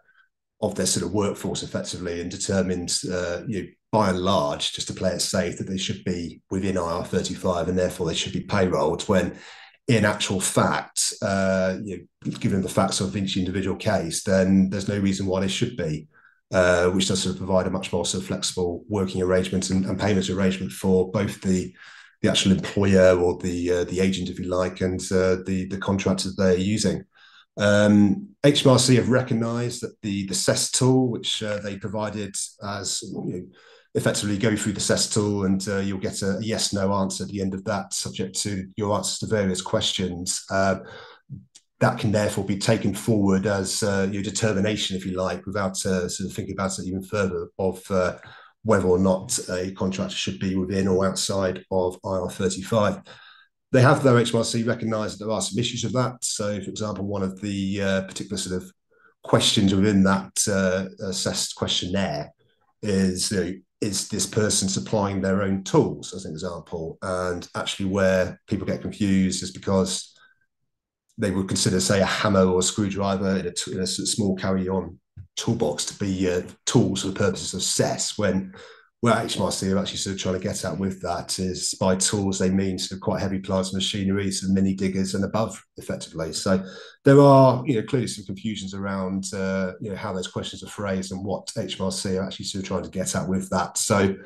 sort of workforce effectively, and determined, by and large, just to play it safe, that they should be within IR35 and therefore they should be payrolled, when in actual fact, given the facts of each individual case, then there's no reason why they should be, which does sort of provide a much more sort of flexible working arrangement and payments arrangement for both the actual employer or the agent, if you like, and the contractors they're using. HMRC have recognised that the CES tool, which they provided as effectively go through the CES tool and you'll get a yes/no answer at the end of that, subject to your answers to various questions. That can therefore be taken forward as your determination, if you like, without sort of thinking about it even further, of whether or not a contractor should be within or outside of IR35. They have, though, HMRC recognised that there are some issues of that. So, for example, one of the particular sort of questions within that assessed questionnaire is, is this person supplying their own tools, as an example? And actually where people get confused is because they would consider, say, a hammer or a screwdriver in a sort of small carry-on toolbox to be tools for the purposes of CES, when where HMRC are actually sort of trying to get at with that is by tools they mean sort of quite heavy plants and machinery, sort of mini diggers and above, effectively. So there are clearly some confusions around how those questions are phrased and what HMRC are actually sort of trying to get at with that. So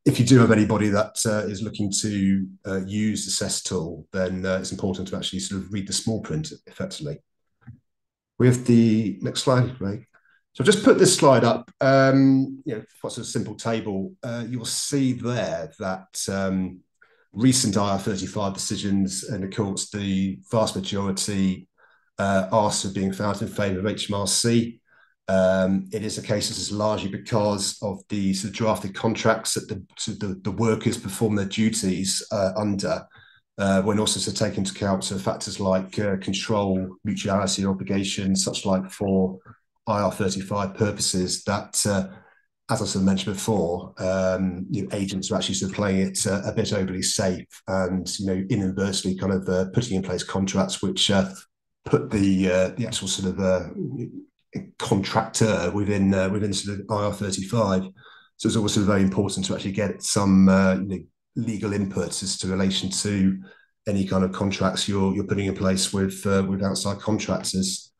if you do have anybody that is looking to use the CES tool, then it's important to actually sort of read the small print effectively. We have the next slide, Ray. So I've just put this slide up, what's a simple table. You'll see there that recent IR35 decisions in the courts, the vast majority are sort of being found in favour of HMRC. It is a case this is largely because of the sort of drafted contracts that the workers perform their duties under, when also to take into account factors like control, mutuality obligations, such like for IR35 purposes that, as I sort of mentioned before, agents are actually sort of playing it a bit overly safe and, inadvertently kind of putting in place contracts which put the actual sort of contractor within sort of IR35. So it's also very important to actually get some legal inputs as to relation to any kind of contracts you're putting in place with outside contractors.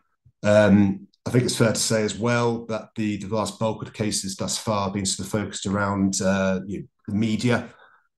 I think it's fair to say as well that the vast bulk of the cases thus far have been sort of focused around the media.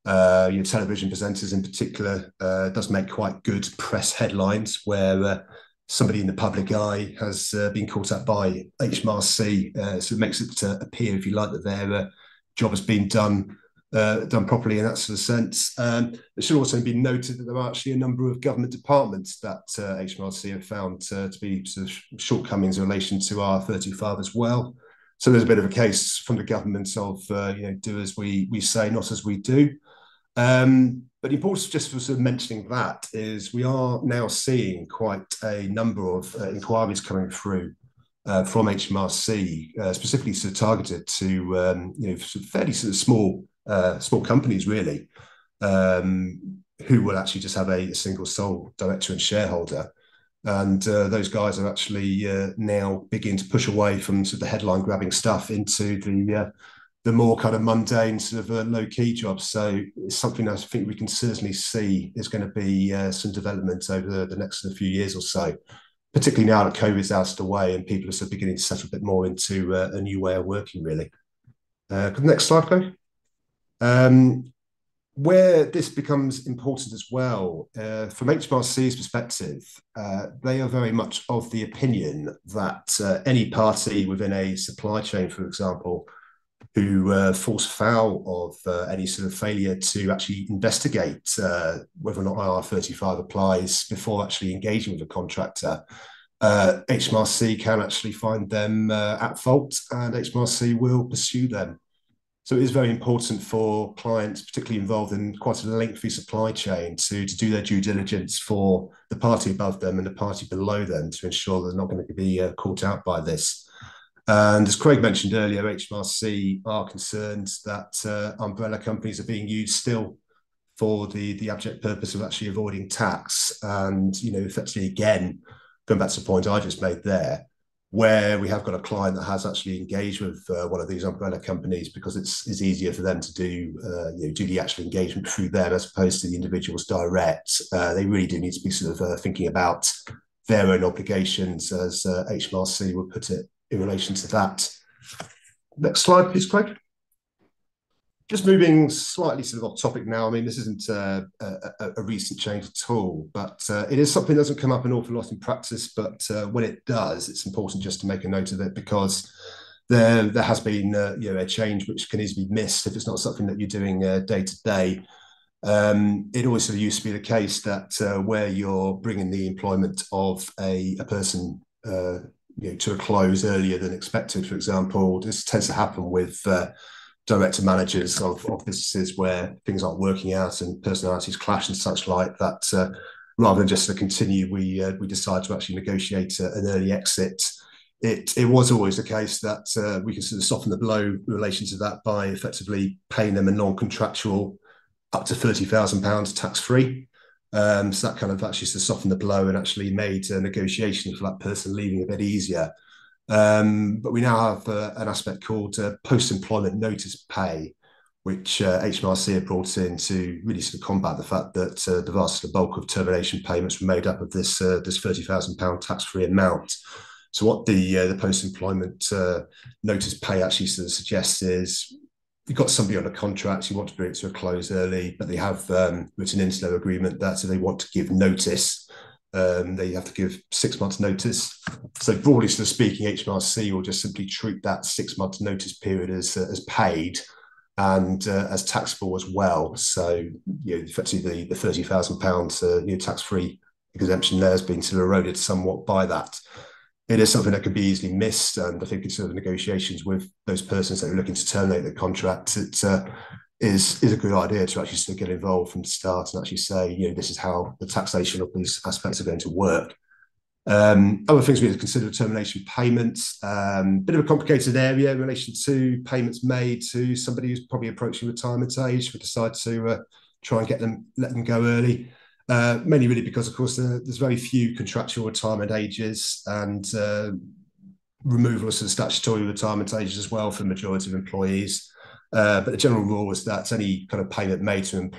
Television presenters in particular does make quite good press headlines where somebody in the public eye has been caught up by HMRC. So it makes it appear, if you like, that their job has been done properly in that sort of sense. It should also be noted that there are actually a number of government departments that HMRC have found to be sort of shortcomings in relation to IR35 as well. So there's a bit of a case from the government of do as we say, not as we do. But the importance, just for sort of mentioning that, is we are now seeing quite a number of inquiries coming through from HMRC, specifically sort of targeted to sort of fairly sort of small companies, really, who will actually just have a single sole director and shareholder. And those guys are actually now beginning to push away from sort of the headline grabbing stuff into the more kind of mundane sort of low-key jobs. So it's something I think we can certainly see is going to be some development over the next few years or so, particularly now that COVID's out of the way and people are sort of beginning to settle a bit more into a new way of working, really. Next slide, Chloe. Where this becomes important as well, from HMRC's perspective, they are very much of the opinion that any party within a supply chain, for example, who falls foul of any sort of failure to actually investigate whether or not IR35 applies before actually engaging with a contractor, HMRC can actually find them at fault and HMRC will pursue them. So it is very important for clients, particularly involved in quite a lengthy supply chain, to do their due diligence for the party above them and the party below them to ensure they're not going to be caught out by this. And as Craig mentioned earlier, HMRC are concerned that umbrella companies are being used still for the abject purpose of actually avoiding tax. And, effectively, again, going back to the point I just made there, where we have got a client that has actually engaged with one of these umbrella companies because it's easier for them to do the actual engagement through them as opposed to the individuals direct. They really do need to be sort of thinking about their own obligations, as HMRC would put it, in relation to that. Next slide, please, Craig. Just moving slightly sort of off topic now. I mean, this isn't a recent change at all, but it is something that doesn't come up an awful lot in practice. But when it does, it's important just to make a note of it because there has been a change which can easily be missed if it's not something that you're doing day to day. It always sort of used to be the case that where you're bringing the employment of a person to a close earlier than expected, for example, this tends to happen with director managers of businesses where things aren't working out and personalities clash and such like that. Rather than just to continue, we decide to actually negotiate an early exit. It was always the case that we can sort of soften the blow in relation to that by effectively paying them a non-contractual up to £30,000 tax-free. So that kind of actually sort of softened the blow and actually made negotiation for that person leaving a bit easier. But we now have an aspect called post-employment notice pay, which HMRC have brought in to really sort of combat the fact that the vast bulk of termination payments were made up of this £30,000 tax-free amount. So what the post-employment notice pay actually sort of suggests is you've got somebody on a contract, you want to bring it to a close early, but they have written into their agreement that if they want to give notice, they have to give 6 months notice. So broadly sort of speaking, HMRC will just simply treat that 6 months notice period as paid and as taxable as well. So effectively the £30,000 tax-free exemption there has been sort of eroded somewhat by that. It is something that can be easily missed, and I think in sort of negotiations with those persons that are looking to terminate the contract, it is a good idea to actually sort of get involved from the start and actually say, this is how the taxation of these aspects are going to work. Other things we need to consider: termination payments. Bit of a complicated area in relation to payments made to somebody who's probably approaching retirement age. We decide to try and let them go early. Mainly really because, of course, there's very few contractual retirement ages and removal of sort of statutory retirement ages as well for the majority of employees. But the general rule is that any kind of payment made to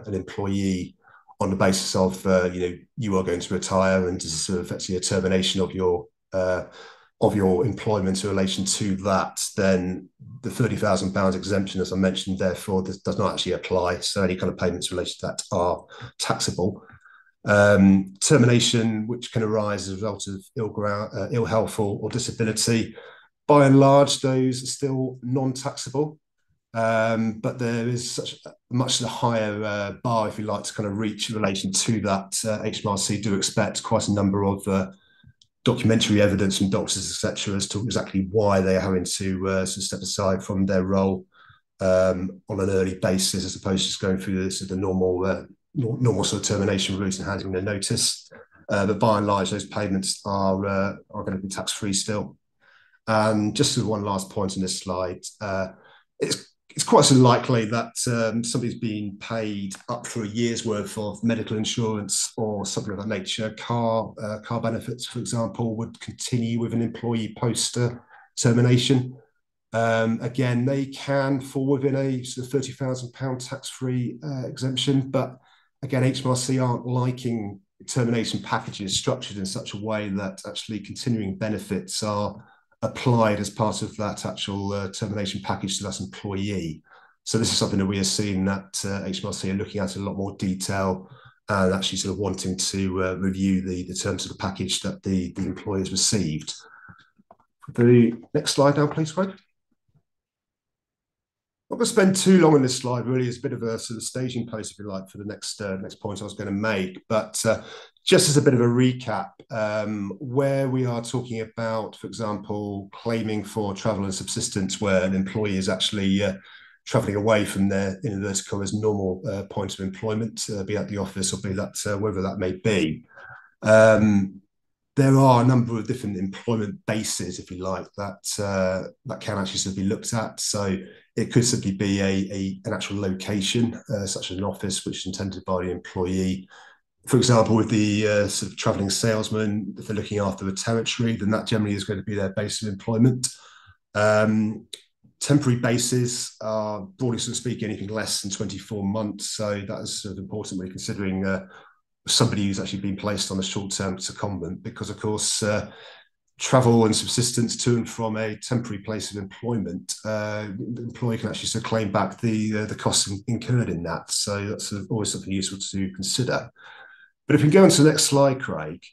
an employee on the basis of, you are going to retire and this is sort of effectively a termination of your employment in relation to that, then the £30,000 exemption, as I mentioned, therefore does not actually apply. So any kind of payments related to that are taxable. Termination, which can arise as a result of ill health or disability, by and large, those are still non-taxable. But there is such a much higher bar, if you like, to kind of reach in relation to that. HMRC do expect quite a number of documentary evidence from doctors, etc., as to exactly why they are having to sort of step aside from their role on an early basis, as opposed to just going through the normal sort of termination route and handing their notice. But by and large, those payments are going to be tax-free still. And just as one last point on this slide, it's quite so likely that somebody's been paid up for a year's worth of medical insurance or something of that nature. Car benefits, for example, would continue with an employee post termination. Again, they can fall within a sort of £30,000 tax-free exemption, but again, HMRC aren't liking termination packages structured in such a way that actually continuing benefits are applied as part of that actual termination package to that employee. So this is something that we are seeing that HMRC are looking at in a lot more detail and actually sort of wanting to review the terms of the package that the employers received. The next slide now, please, Craig. I'm not going to spend too long on this slide. Really, it's a bit of a sort of staging post, if you like, for the next point I was going to make. But just as a bit of a recap, where we are talking about, for example, claiming for travel and subsistence, where an employee is actually travelling away from their, in inverted commas, normal point of employment, be that the office or be that wherever that may be. There are a number of different employment bases, if you like, that can actually sort of be looked at. So it could simply be an actual location, such as an office, which is intended by the employee. For example, with the sort of travelling salesman, if they're looking after a territory, then that generally is going to be their base of employment. Temporary bases are, broadly sort of speaking, anything less than 24 months. So that is sort of important when considering somebody who's actually been placed on a short-term secondment, because, of course, travel and subsistence to and from a temporary place of employment, the employee can actually sort of claim back the costs incurred in that. So that's sort of always something useful to consider. But if we go on to the next slide, Craig,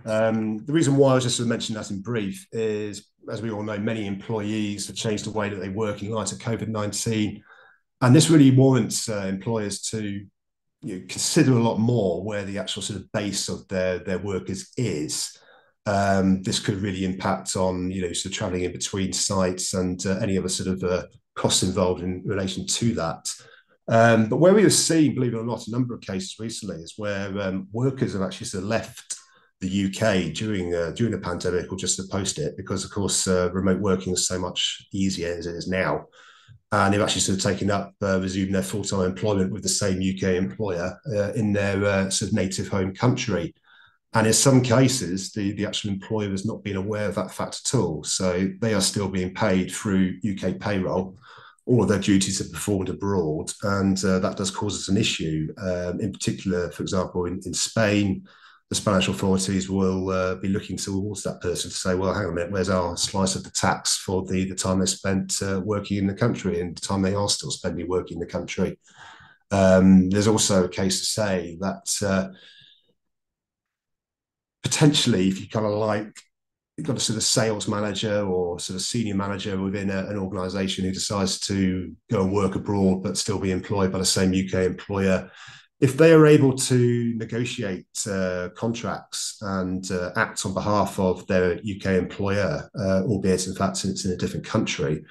the reason why I was just sort of mentioning that in brief is, as we all know, many employees have changed the way that they work in light of COVID-19. And this really warrants employers to consider a lot more where the actual sort of base of their workers is. this could really impact on, sort of traveling in between sites and any other sort of costs involved in relation to that. But where we have seen, believe it or not, a number of cases recently is where workers have actually sort of left the UK during the pandemic or just post it, because of course remote working is so much easier as it is now, and they've actually sort of taken up, resumed their full-time employment with the same UK employer in their sort of native home country. And in some cases, the actual employer has not been aware of that fact at all. So they are still being paid through UK payroll. All of their duties are performed abroad, and that does cause us an issue. In particular, for example, in Spain, the Spanish authorities will be looking towards that person to say, well, hang on a minute, where's our slice of the tax for the time they spent working in the country and the time they are still spending working in the country? There's also a case to say that potentially, if you kind of you've got a sort of sales manager or sort of senior manager within an organization who decides to go and work abroad but still be employed by the same UK employer, if they are able to negotiate contracts and act on behalf of their UK employer, albeit in fact it's in a different country,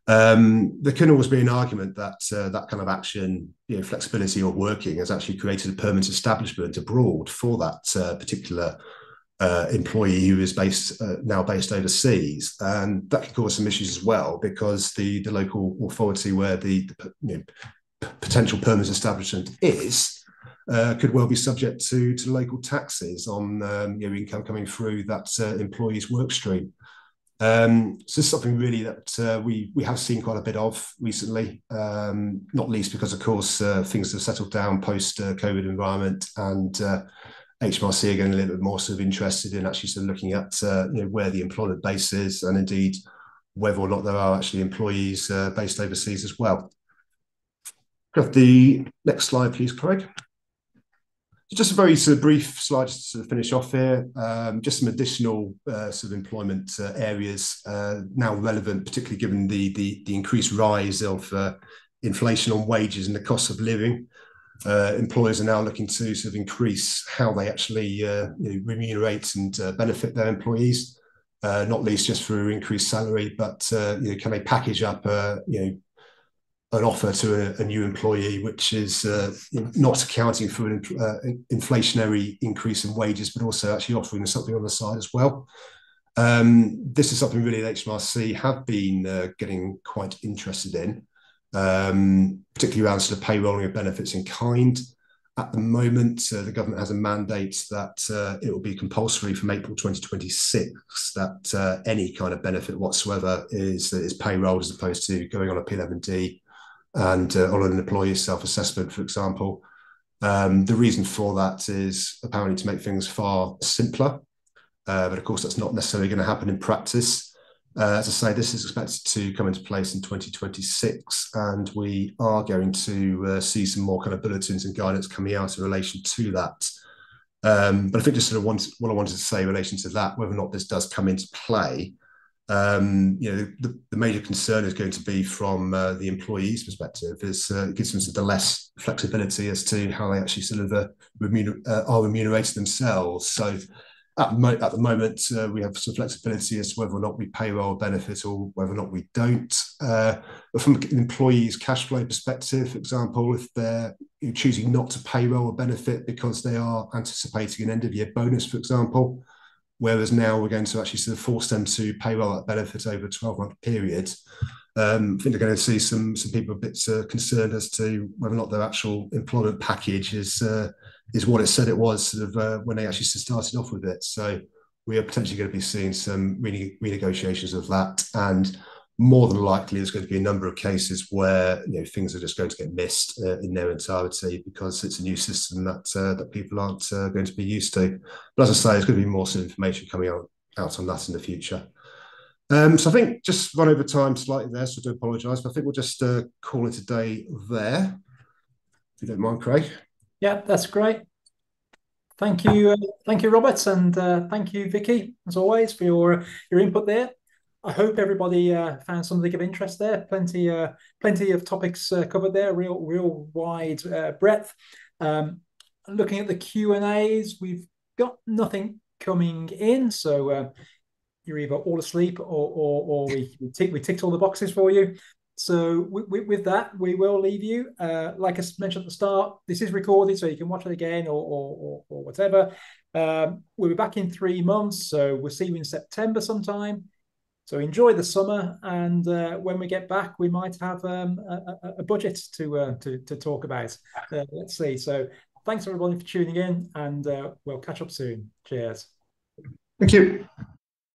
there can always be an argument that that kind of action, flexibility of working, has actually created a permanent establishment abroad for that particular employee who is now based overseas, and that can cause some issues as well, because the local authority where the potential permanent establishment is could well be subject to local taxes on income coming through that employee's work stream. So this is something really that we have seen quite a bit of recently, not least because, of course, things have settled down post-COVID environment, and HMRC are getting a little bit more sort of interested in actually sort of looking at where the employment base is, and indeed whether or not there are actually employees based overseas as well. Have the next slide, please, Craig. Just a very sort of brief slide just to sort of finish off here. Just some additional sort of employment areas now relevant, particularly given the increased rise of inflation on wages and the cost of living. Employers are now looking to sort of increase how they actually remunerate and benefit their employees, not least just through increased salary, but can they package up an offer to a new employee, which is not accounting for an inflationary increase in wages, but also actually offering something on the side as well. This is something really that HMRC have been getting quite interested in, particularly around sort of payrolling of benefits in kind. At the moment, the government has a mandate that it will be compulsory from April 2026 that any kind of benefit whatsoever is payrolled, as opposed to going on a P11D and on an employee self-assessment, for example. The reason for that is apparently to make things far simpler, but of course that's not necessarily going to happen in practice. As I say, this is expected to come into place in 2026, and we are going to see some more kind of bulletins and guidance coming out in relation to that. But I think just sort of what I wanted to say in relation to that, whether or not this does come into play, the major concern is going to be from the employee's perspective, is it gives them sort of less flexibility as to how they actually sort of are remunerated themselves. So at the moment, we have some flexibility as to whether or not we payroll benefit or whether or not we don't. But from an employee's cash flow perspective, for example, if they're choosing not to payroll a benefit because they are anticipating an end-of-year bonus, for example, whereas now we're going to actually sort of force them to payroll that benefit over a 12-month period, I think they're going to see some people a bit concerned as to whether or not their actual employment package is what it said it was sort of when they actually started off with it. So we are potentially going to be seeing some renegotiations of that, and more than likely there's going to be a number of cases where things are just going to get missed in their entirety, because it's a new system that people aren't going to be used to. But as I say, there's going to be more sort of information coming out on that in the future. So I think just run over time slightly there, so I do apologise, but I think we'll just call it a day there, if you don't mind, Craig. Yeah, that's great. Thank you, Robert, and thank you, Vicky, as always, for your input there. I hope everybody found something of interest there. Plenty of topics covered there, real wide breadth. Looking at the Q&As, we've got nothing coming in. So you're either all asleep or we ticked all the boxes for you. So with that, we will leave you. Like I mentioned at the start, this is recorded, so you can watch it again or whatever. We'll be back in 3 months, so we'll see you in September sometime. So enjoy the summer, and when we get back, we might have a budget to talk about. Let's see. So thanks everybody for tuning in, and we'll catch up soon. Cheers. Thank you.